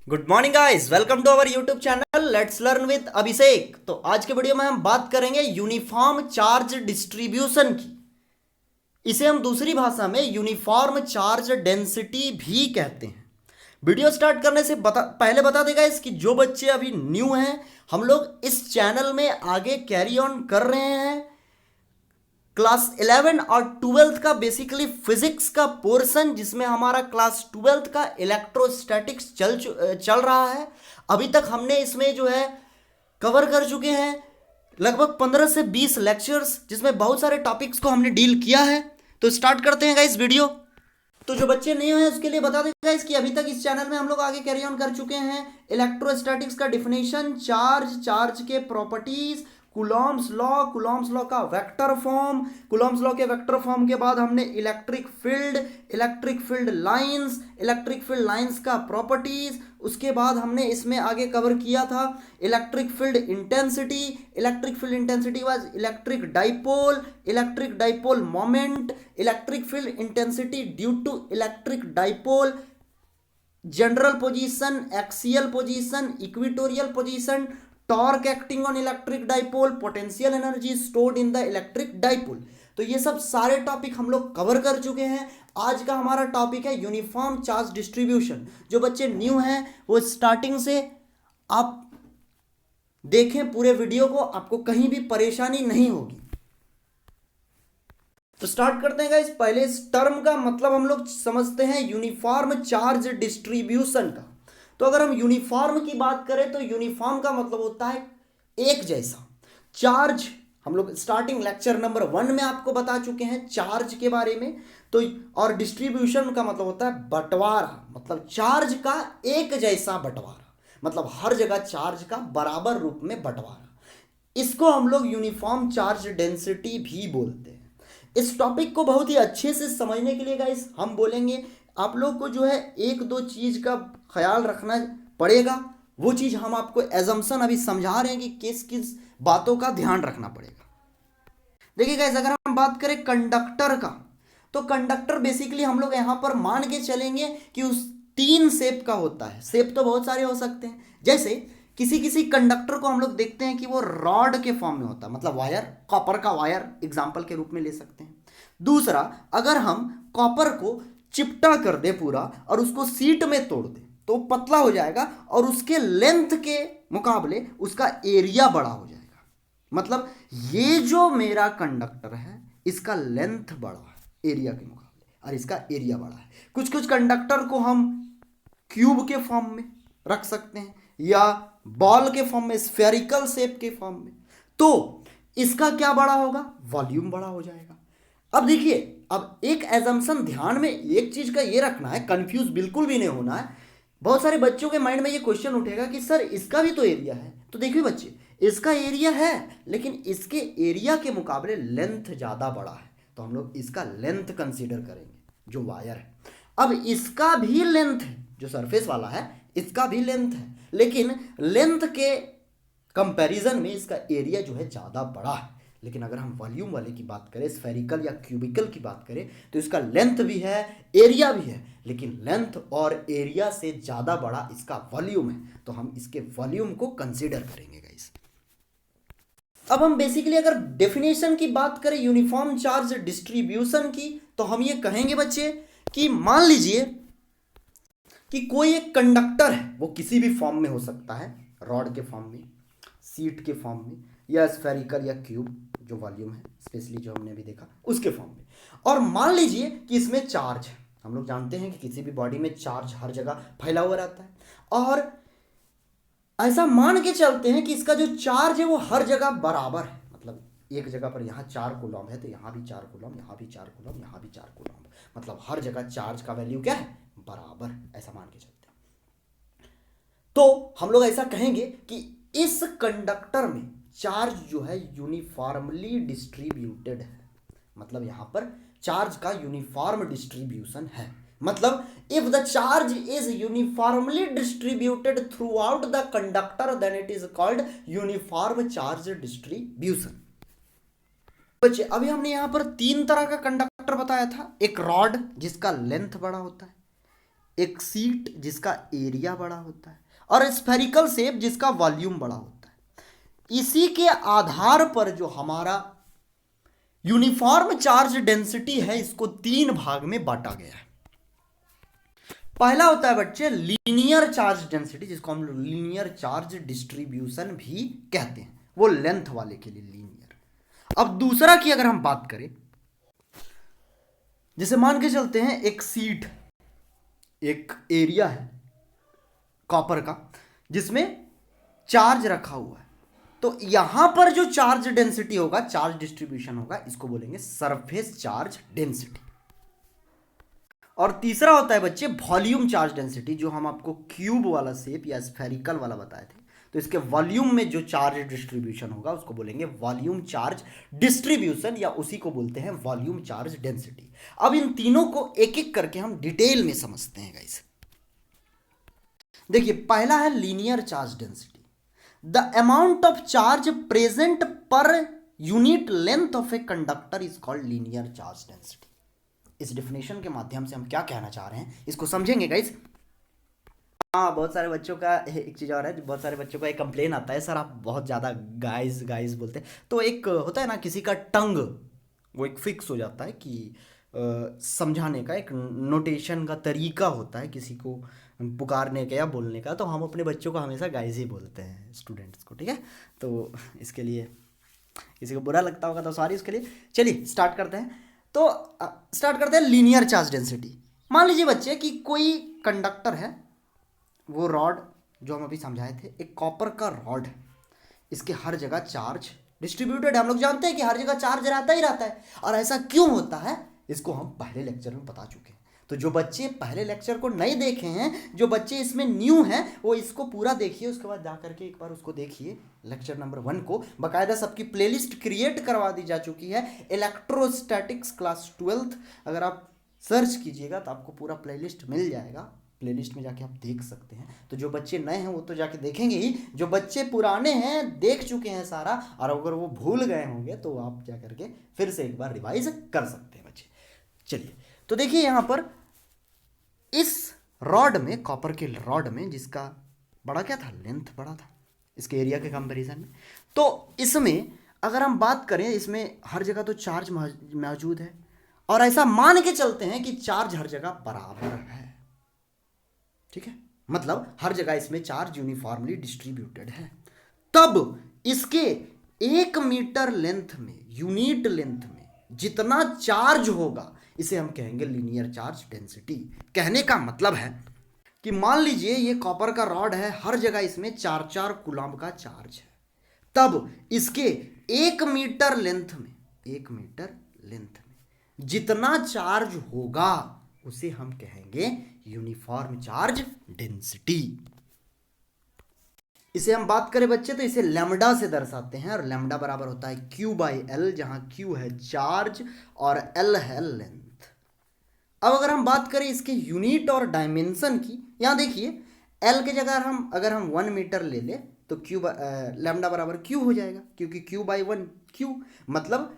Good morning guys, welcome to our YouTube channel let's learn with Abhishek. तो आज के video में हम बात करेंगे यूनिफॉर्म चार्ज डिस्ट्रीब्यूशन की। इसे हम दूसरी भाषा में यूनिफॉर्म चार्ज डेंसिटी भी कहते हैं। वीडियो स्टार्ट करने से पहले बता देगा इसकी जो बच्चे अभी न्यू हैं, हम लोग इस चैनल में आगे कैरी ऑन कर रहे हैं क्लास 11 और 12th का बेसिकली फिजिक्स का पोर्शन, जिसमें हमारा क्लास 12th का इलेक्ट्रोस्टैटिक्स चल रहा है। अभी तक हमने इसमें जो है कवर कर चुके हैं लगभग 15 से 20 लेक्चर्स, जिसमें बहुत सारे टॉपिक्स को हमने डील किया है। तो स्टार्ट करते हैं गाइस वीडियो। तो जो बच्चे नहीं हैं उसके लिए बता देगा इसकी अभी तक इस चैनल में हम लोग आगे कैरी ऑन कर चुके हैं इलेक्ट्रोस्टैटिक्स का डिफिनेशन, चार्ज के प्रॉपर्टीज, कूलॉम्स लॉ का वेक्टर फॉर्म, कूलॉम्स लॉ के वेक्टर फॉर्म के बाद हमने इलेक्ट्रिक फील्ड लाइंस का प्रॉपर्टीज, उसके बाद हमने इसमें आगे कवर किया था electric field intensity was electric dipole moment, electric field intensity due to electric dipole, general position, axial position, equatorial position, torque acting on electric dipole, potential energy stored in the electric dipole. तो ये सब सारे topic हम लोग cover कर चुके हैं। आज का हमारा टॉपिक है यूनिफॉर्म चार्ज डिस्ट्रीब्यूशन। जो बच्चे न्यू हैं वो स्टार्टिंग से आप देखें पूरे वीडियो को, आपको कहीं भी परेशानी नहीं होगी। तो स्टार्ट करते हैं गाइस। पहले इस टर्म का मतलब हम लोग समझते हैं यूनिफॉर्म चार्ज डिस्ट्रीब्यूशन का। तो अगर हम यूनिफॉर्म की बात करें तो यूनिफॉर्म का मतलब होता है एक जैसा। चार्ज हम लोग स्टार्टिंग लेक्चर नंबर 1 में आपको बता चुके हैं चार्ज के बारे में। तो और डिस्ट्रीब्यूशन का मतलब होता है बंटवारा, मतलब चार्ज का एक जैसा बंटवारा, मतलब हर जगह चार्ज का बराबर रूप में बंटवारा। इसको हम लोग यूनिफॉर्म चार्ज डेंसिटी भी बोलते हैं। इस टॉपिक को बहुत ही अच्छे से समझने के लिए गाइस हम बोलेंगे आप लोग को जो है एक दो चीज का ख्याल रखना पड़ेगा। वो चीज हम आपको एजम्पशन अभी समझा रहे हैं कि किस किस बातों का ध्यान रखना पड़ेगा। देखिए गाइस, अगर हम बात करें कंडक्टर का, तो कंडक्टर बेसिकली हम लोग यहां पर मान के चलेंगे कि उस 3 शेप का होता है। शेप तो बहुत सारे हो सकते हैं, जैसे किसी किसी कंडक्टर को हम लोग देखते हैं कि वो रॉड के फॉर्म में होता है, मतलब वायर, कॉपर का वायर एग्जाम्पल के रूप में ले सकते हैं। दूसरा, अगर हम कॉपर को चिपटा कर दे पूरा और उसको सीट में तोड़ दे तो पतला हो जाएगा और उसके लेंथ के मुकाबले उसका एरिया बड़ा हो जाएगा। मतलब ये जो मेरा कंडक्टर है इसका लेंथ बड़ा है एरिया के मुकाबले और इसका एरिया बड़ा है। कुछ कुछ कंडक्टर को हम क्यूब के फॉर्म में रख सकते हैं या बॉल के फॉर्म में, स्फेरिकल शेप के फॉर्म में, तो इसका क्या बड़ा होगा, वॉल्यूम बड़ा हो जाएगा। अब देखिए, अब एक एजम्पशन ध्यान में एक चीज का ये रखना है, कंफ्यूज बिल्कुल भी नहीं होना है। बहुत सारे बच्चों के माइंड में ये क्वेश्चन उठेगा कि सर इसका भी तो एरिया है। तो देखिए बच्चे, इसका एरिया है लेकिन इसके एरिया के मुकाबले लेंथ ज्यादा बड़ा है, तो हम लोग इसका लेंथ कंसीडर करेंगे जो वायर है। अब इसका भी लेंथ है, जो सरफेस वाला है इसका भी लेंथ है, लेकिन लेंथ के कंपैरिजन में इसका एरिया जो है ज्यादा बड़ा है। लेकिन अगर हम वॉल्यूम वाले की बात करें, स्फेरिकल या क्यूबिकल की बात करें, तो इसका लेंथ भी है एरिया भी है, लेकिन लेंथ और एरिया से ज़्यादा बड़ा इसका वॉल्यूम है, तो हम इसके वॉल्यूम को कंसीडर करेंगे गाइस। अब हम बेसिकली अगर डेफिनेशन की बात करें यूनिफॉर्म चार्ज डिस्ट्रीब्यूशन की, तो हम ये कहेंगे बच्चे कि मान लीजिए कि कोई एक कंडक्टर है, वो किसी भी फॉर्म में हो सकता है, रॉड के फॉर्म में, सीट के फॉर्म में, या स्फेरिकल या क्यूब जो वॉल्यूम है स्पेशली जो हमने अभी देखा उसके फॉर्म में। और मान लीजिए कि इसमें चार्ज है। हम लोग जानते हैं कि किसी भी बॉडी में चार्ज हर जगह फैला हुआ रहता है, और ऐसा मान के चलते हैं कि इसका जो चार्ज है वो हर जगह बराबर है। मतलब एक जगह पर यहाँ 4 कूलम है तो यहाँ भी 4 कूलम, यहाँ भी 4 कूलम, यहाँ भी 4 कूलम, मतलब हर जगह चार्ज का वैल्यू क्या है, बराबर, ऐसा मान के चलते हैं। तो हम लोग ऐसा कहेंगे कि इस कंडक्टर में चार्ज जो है यूनिफॉर्मली डिस्ट्रीब्यूटेड है। मतलब यहां पर चार्ज का यूनिफॉर्म डिस्ट्रीब्यूशन है। मतलब if the charge is uniformly distributed throughout the conductor then it is called uniform charge distribution. बच्चे, अभी हमने यहां पर 3 तरह का कंडक्टर बताया था। एक रॉड जिसका लेंथ बड़ा होता है, एक सीट जिसका एरिया बड़ा होता है, और स्फेरिकल शेप जिसका वॉल्यूम बड़ा होता है। इसी के आधार पर जो हमारा यूनिफॉर्म चार्ज डेंसिटी है, इसको 3 भाग में बांटा गया है। पहला होता है बच्चे लीनियर चार्ज डेंसिटी, जिसको हम लीनियर चार्ज डिस्ट्रीब्यूशन भी कहते हैं, वो लेंथ वाले के लिए लीनियर। अब दूसरा की अगर हम बात करें, जैसे मान के चलते हैं एक सीट, एक एरिया है कॉपर का जिसमें चार्ज रखा हुआ है, तो यहां पर जो चार्ज डेंसिटी होगा, चार्ज डिस्ट्रीब्यूशन होगा, इसको बोलेंगे सरफेस चार्ज डेंसिटी। और तीसरा होता है बच्चे वॉल्यूम चार्ज डेंसिटी, जो हम आपको क्यूब वाला शेप या स्फेरिकल वाला बताए थे, तो इसके वॉल्यूम में जो चार्ज डिस्ट्रीब्यूशन होगा उसको बोलेंगे वॉल्यूम चार्ज डिस्ट्रीब्यूशन, या उसी को बोलते हैं वॉल्यूम चार्ज डेंसिटी। अब इन तीनों को एक एक करके हम डिटेल में समझते हैं गाइस। देखिए, पहला है linear charge density. The amount of charge present per unit length of a conductor is called linear charge density. इस डेफिनेशन के माध्यम से हम क्या कहना चाह रहे हैं इसको समझेंगे गाइस। हाँ, बहुत सारे बच्चों का एक चीज़ और है, बहुत सारे बच्चों का एक कंप्लेन आता है, सर आप बहुत ज़्यादा गाइस गाइस बोलते हैं। तो एक होता है ना, किसी का टंग वो एक फिक्स हो जाता है कि समझाने का एक नोटेशन का तरीका होता है किसी को पुकारने का या बोलने का, तो हम अपने बच्चों को हमेशा गाइस ही बोलते हैं, स्टूडेंट्स को, ठीक है। तो इसके लिए किसी को बुरा लगता होगा तो सॉरी उसके लिए। चलिए स्टार्ट करते हैं। तो स्टार्ट करते हैं लीनियर चार्ज डेंसिटी। मान लीजिए बच्चे कि कोई कंडक्टर है, वो रॉड जो हम अभी समझाए थे, एक कॉपर का रॉड है, इसके हर जगह चार्ज डिस्ट्रीब्यूटेड है। हम लोग जानते हैं कि हर जगह चार्ज रहता ही रहता है, और ऐसा क्यों होता है इसको हम पहले लेक्चर में बता चुके हैं। तो जो बच्चे पहले लेक्चर को नहीं देखे हैं, जो बच्चे इसमें न्यू हैं, वो इसको पूरा देखिए, उसके बाद जा करके एक बार उसको देखिए लेक्चर नंबर 1 को। बाकायदा सबकी प्लेलिस्ट क्रिएट करवा दी जा चुकी है, इलेक्ट्रोस्टैटिक्स क्लास 12th। अगर आप सर्च कीजिएगा तो आपको पूरा प्लेलिस्ट मिल जाएगा, प्लेलिस्ट में जाके आप देख सकते हैं। तो जो बच्चे नए हैं वो तो जाके देखेंगे ही, जो बच्चे पुराने हैं देख चुके हैं सारा, और अगर वो भूल गए होंगे तो आप जा करके फिर से एक बार रिवाइज कर सकते हैं बच्चे। चलिए, तो देखिए यहाँ पर इस रॉड में, कॉपर के रॉड में, जिसका बड़ा क्या था, लेंथ बड़ा था इसके एरिया के कंपैरिजन में, तो इसमें अगर हम बात करें, इसमें हर जगह तो चार्ज मौजूद है, और ऐसा मान के चलते हैं कि चार्ज हर जगह बराबर है, ठीक है, मतलब हर जगह इसमें चार्ज यूनिफॉर्मली डिस्ट्रीब्यूटेड है। तब इसके 1 मीटर लेंथ में, यूनिट लेंथ में जितना चार्ज होगा, इसे हम कहेंगे लीनियर चार्ज डेंसिटी। कहने का मतलब है कि मान लीजिए ये कॉपर का रॉड है, हर जगह इसमें 4-4 कूलम्ब का चार्ज है, तब इसके 1 मीटर लेंथ में, 1 मीटर लेंथ में जितना चार्ज होगा उसे हम कहेंगे यूनिफॉर्म चार्ज डेंसिटी। इसे हम बात करें बच्चे तो इसे लैम्डा से दर्शाते हैं, और लैम्डा बराबर होता है Q/L, जहां Q है चार्ज और L है लेंथ। अब अगर हम बात करें इसके यूनिट और डायमेंशन की, यहां देखिए L के जगह अगर हम 1 मीटर ले ले तो लैम्डा बराबर Q हो जाएगा, क्योंकि Q/1 Q, मतलब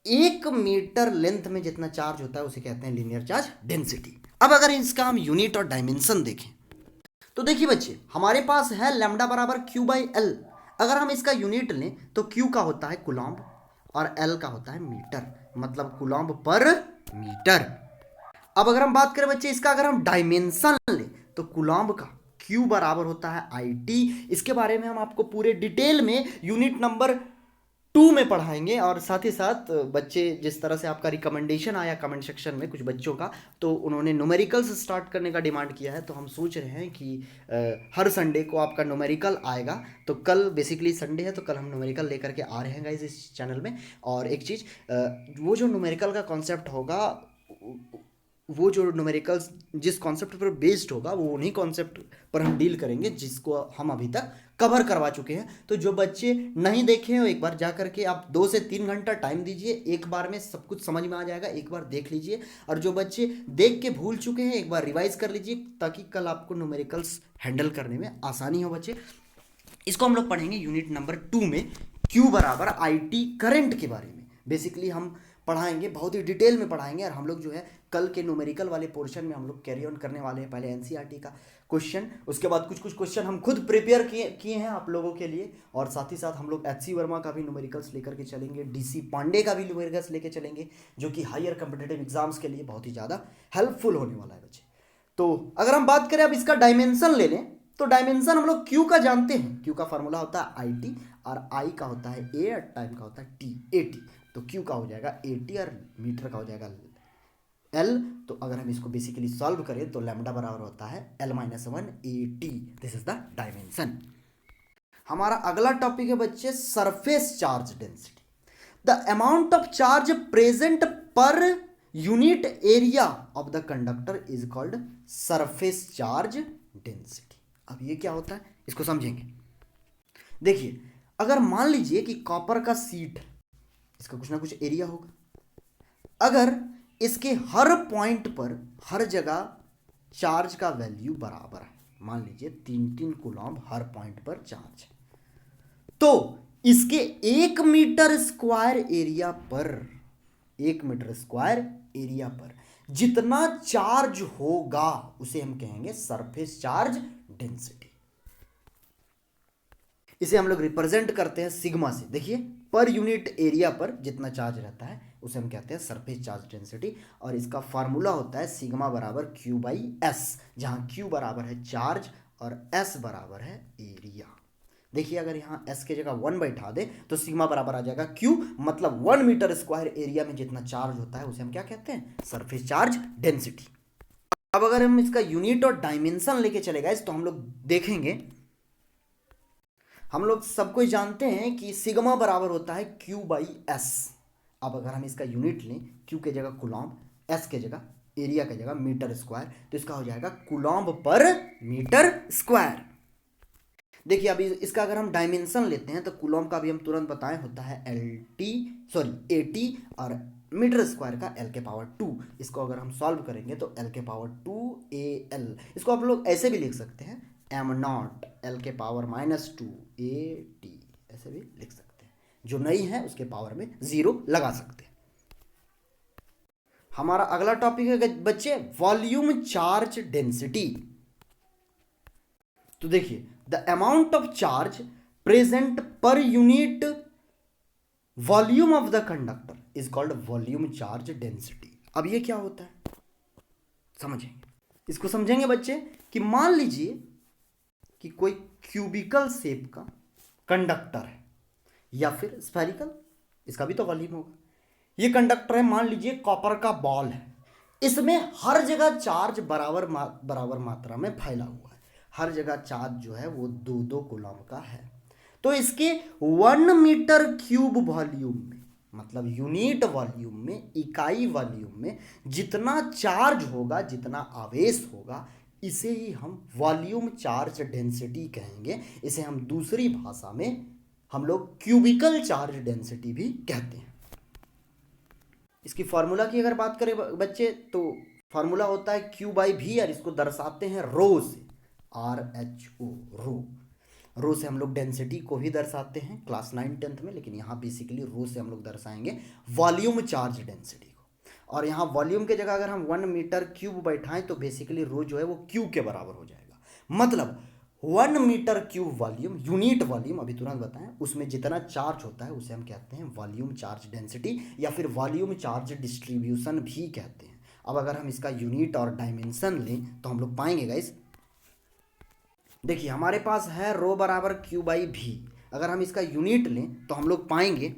1 मीटर लेंथ में जितना चार्ज होता है उसे कहते हैं लीनियर चार्ज डेंसिटी। अब अगर इसका हम यूनिट और डायमेंशन देखें तो देखिए बच्चे, हमारे पास है लैम्डा बराबर Q/L। अगर हम इसका यूनिट लें तो Q का होता है कूलम्ब और L का होता है मीटर, मतलब कूलम्ब पर मीटर। अब अगर हम बात करें बच्चे इसका, अगर हम डायमेंशन लें तो कूलम्ब का Q बराबर होता है IT। इसके बारे में हम आपको पूरे डिटेल में यूनिट नंबर 2 में पढ़ाएंगे, और साथ ही साथ बच्चे, जिस तरह से आपका रिकमेंडेशन आया कमेंट सेक्शन में कुछ बच्चों का, तो उन्होंने न्यूमेरिकल से स्टार्ट करने का डिमांड किया है, तो हम सोच रहे हैं कि हर संडे को आपका न्यूमेरिकल आएगा। तो कल बेसिकली संडे है, तो कल हम न्यूमेरिकल लेकर के आ रहे हैं गाइस इस चैनल में। और एक चीज़, वो जो न्यूमेरिकल का कॉन्सेप्ट होगा, वो जो न्यूमेरिकल्स जिस कॉन्सेप्ट पर बेस्ड होगा, वो उन्हीं कॉन्सेप्ट पर हम डील करेंगे जिसको हम अभी तक कवर करवा चुके हैं। तो जो बच्चे नहीं देखे हैं, एक बार जा करके आप 2 से 3 घंटा टाइम दीजिए, एक बार में सब कुछ समझ में आ जाएगा, एक बार देख लीजिए। और जो बच्चे देख के भूल चुके हैं, एक बार रिवाइज कर लीजिए, ताकि कल आपको न्यूमेरिकल्स हैंडल करने में आसानी हो बच्चे। इसको हम लोग पढ़ेंगे यूनिट नंबर 2 में, Q बराबर IT करंट के बारे में। बेसिकली हम पढ़ाएंगे, बहुत ही डिटेल में पढ़ाएंगे। और हम लोग जो है कल के न्यूमेरिकल वाले पोर्शन में हम लोग कैरी ऑन करने वाले हैं। पहले एनसीईआरटी का क्वेश्चन, उसके बाद कुछ कुछ क्वेश्चन हम खुद प्रिपेयर किए हैं आप लोगों के लिए। और साथ ही साथ हम लोग एचसी वर्मा का भी न्यूमेरिकल्स लेकर के चलेंगे, डीसी पांडे का भी न्यूमेरिकल्स लेकर चलेंगे, जो कि हायर कॉम्पिटिटिव एग्जाम्स के लिए बहुत ही ज़्यादा हेल्पफुल होने वाला है बच्चे। तो अगर हम बात करें अब इसका डायमेंशन ले लें, तो डायमेंशन हम लोग क्यू का जानते हैं। क्यू का फॉर्मूला होता है आई टी, और आई का होता है ए, और टाइम का होता है टी, ए टी। तो क्यू का हो जाएगा ए टी, और मीटर का हो जाएगा एल। तो अगर हम इसको बेसिकली सॉल्व करें तो लैम्डा बराबर होता है L-1 A T. This is the dimension. हमारा अगला टॉपिक है बच्चे surface charge density. The amount of charge present per unit area of the conductor is called surface charge density. अब ये क्या होता है इसको समझेंगे। देखिए, अगर मान लीजिए कि कॉपर का सीट, इसका कुछ ना कुछ एरिया होगा। अगर इसके हर पॉइंट पर हर जगह चार्ज का वैल्यू बराबर है, मान लीजिए 3 कूलम्ब हर पॉइंट पर चार्ज है, तो इसके 1 मीटर स्क्वायर एरिया पर, 1 मीटर स्क्वायर एरिया पर जितना चार्ज होगा उसे हम कहेंगे सरफेस चार्ज डेंसिटी। इसे हम लोग रिप्रेजेंट करते हैं सिग्मा से। देखिए, पर यूनिट एरिया पर जितना चार्ज रहता है उसे हम कहते हैं सरफेस चार्ज डेंसिटी। और इसका फार्मूला होता है सिग्मा बराबर क्यू बाई एस, जहां क्यू बराबर है चार्ज और एस बराबर है एरिया। देखिए, अगर यहाँ एस के जगह 1 बैठा दे तो सिग्मा बराबर आ जाएगा क्यू, मतलब 1 मीटर स्क्वायर एरिया में जितना चार्ज होता है उसे हम क्या कहते हैं, सरफेस चार्ज डेंसिटी। अब अगर हम इसका यूनिट और डायमेंशन लेके चले गए तो हम लोग देखेंगे, हम लोग सब कोई जानते हैं कि सिग्मा बराबर होता है क्यू बाई एस। अब अगर हम इसका यूनिट लें, क्यू के जगह कूलम्ब, एस के जगह एरिया के जगह मीटर स्क्वायर, तो इसका हो जाएगा कूलम्ब पर मीटर स्क्वायर। देखिए, अभी इसका अगर हम डायमेंशन लेते हैं तो कूलम्ब का भी हम तुरंत बताएं होता है ए टी, और मीटर स्क्वायर का L के पावर 2। इसको अगर हम सॉल्व करेंगे तो L के पावर 2 AL, इसको आप लोग ऐसे भी लिख सकते हैं m0 L के पावर -2 AT, ऐसे भी लिख सकते हैं। जो नहीं है उसके पावर में 0 लगा सकते हैं। हमारा अगला टॉपिक है बच्चे वॉल्यूम चार्ज डेंसिटी। तो देखिए, the amount of charge present per unit volume of the conductor is called volume charge density. अब ये क्या होता है समझेंगे, इसको समझेंगे बच्चे कि मान लीजिए कि कोई क्यूबिकल शेप का कंडक्टर है या फिर स्फेरिकल, इसका भी तो वॉल्यूम होगा। ये कंडक्टर है, मान लीजिए कॉपर का बॉल है, इसमें हर जगह चार्ज बराबर मात्रा में फैला हुआ है। हर जगह चार्ज जो है वो 2 कूलम्ब का है। तो इसके 1 मीटर क्यूब वॉल्यूम में, मतलब यूनिट वॉल्यूम में, इकाई वॉल्यूम में जितना चार्ज होगा, जितना आवेश होगा, इसे ही हम वॉल्यूम चार्ज डेंसिटी कहेंगे। इसे हम दूसरी भाषा में हम लोग क्यूबिकल चार्ज डेंसिटी भी कहते हैं। इसकी फॉर्मूला की अगर बात करें बच्चे तो फॉर्मूला होता है क्यू बाई वी, और इसको दर्शाते हैं रो से, RHO, रो से हम लोग डेंसिटी को भी दर्शाते हैं क्लास 9-10 में, लेकिन यहाँ बेसिकली रो से हम लोग दर्शाएंगे वॉल्यूम चार्ज डेंसिटी को। और यहाँ वॉल्यूम के जगह अगर हम 1 मीटर क्यूब बैठाएं तो बेसिकली रो जो है वो क्यू के बराबर हो जाएगा। मतलब 1 metre cube volume, unit volume अभी तुरंत बताएं, उसमें जितना चार्ज होता है उसे हम कहते हैं वॉल्यूम चार्ज डेंसिटी, या फिर वॉल्यूम चार्ज डिस्ट्रीब्यूशन भी कहते हैं। अब अगर हम इसका यूनिट और डायमेंशन लें तो हम लोग पाएंगे गाइस, देखिए हमारे पास है रो बराबर क्यू बाई वी। अगर हम इसका यूनिट लें तो हम लोग पाएंगे,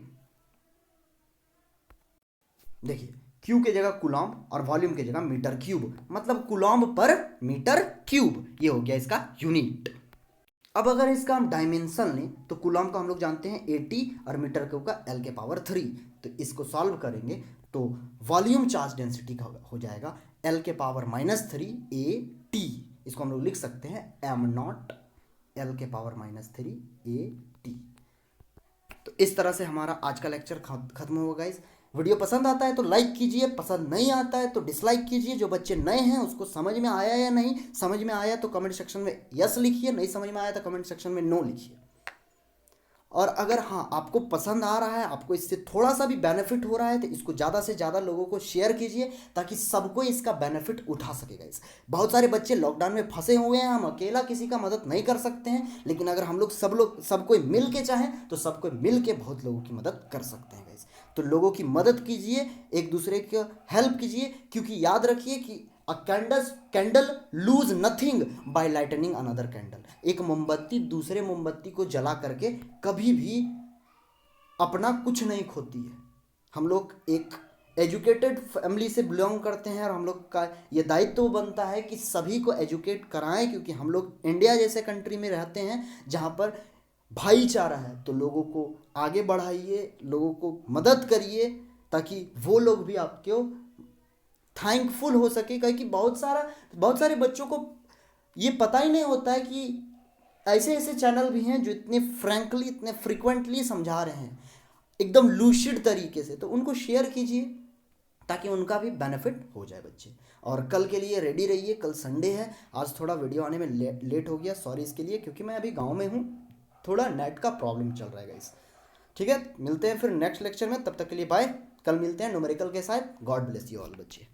देखिए क्यू के जगह कूलम्ब और वॉल्यूम के जगह मीटर क्यूब, मतलब कूलम्ब पर मीटर क्यूब, ये हो गया इसका यूनिट। अब अगर इसका हम डायमेंशन लें तो कूलम्ब का हम लोग जानते हैं 80 और मीटर क्यूब का L के पावर 3। तो इसको सॉल्व करेंगे तो वॉल्यूम चार्ज डेंसिटी का हो जाएगा L के पावर -3 AT। इसको हम लोग लिख सकते हैं m0 L के पावर -3 AT। तो इस तरह से हमारा आज का लेक्चर खत्म होगा गाइस। वीडियो पसंद आता है तो लाइक कीजिए, पसंद नहीं आता है तो डिसलाइक कीजिए। जो बच्चे नए हैं उसको समझ में आया या नहीं, समझ में आया तो कमेंट सेक्शन में यस लिखिए, नहीं समझ में आया तो कमेंट सेक्शन में नो लिखिए। और अगर हाँ आपको पसंद आ रहा है, आपको इससे थोड़ा सा भी बेनिफिट हो रहा है, तो इसको ज़्यादा से ज़्यादा लोगों को शेयर कीजिए ताकि सबको इसका बेनिफिट उठा सकेगा। इस बहुत सारे बच्चे लॉकडाउन में फंसे हुए हैं, हम अकेला किसी का मदद नहीं कर सकते हैं, लेकिन अगर हम लोग सब कोई मिल के चाहें तो सब कोई मिल के बहुत लोगों की मदद कर सकते हैं गाइस। तो लोगों की मदद कीजिए, एक दूसरे की हेल्प कीजिए, क्योंकि याद रखिए कि a candle lose nothing by lighting another candle. एक मोमबत्ती दूसरे मोमबत्ती को जला करके कभी भी अपना कुछ नहीं खोती है। हम लोग एक एजुकेटेड फैमिली से बिलोंग करते हैं और हम लोग का ये दायित्व बनता है कि सभी को एजुकेट कराएं, क्योंकि हम लोग इंडिया जैसे कंट्री में रहते हैं जहाँ पर भाईचारा है। तो लोगों को आगे बढ़ाइए, लोगों को मदद करिए ताकि वो लोग भी आपको थैंकफुल हो सके। क्योंकि बहुत सारे बच्चों को ये पता ही नहीं होता है कि ऐसे ऐसे चैनल भी हैं जो इतने फ्रैंकली, इतने फ्रिक्वेंटली समझा रहे हैं एकदम लूसिड तरीके से। तो उनको शेयर कीजिए ताकि उनका भी बेनिफिट हो जाए बच्चे। और कल के लिए रेडी रहिए, कल संडे है। आज थोड़ा वीडियो आने में लेट हो गया, सॉरी इसके लिए, क्योंकि मैं अभी गांव में हूँ, थोड़ा नेट का प्रॉब्लम चल रहा है गाइस। ठीक है, मिलते हैं फिर नेक्स्ट लेक्चर में, तब तक के लिए बाय। कल मिलते हैं न्यूमेरिकल के साथ। गॉड ब्लेस यू ऑल बच्चे।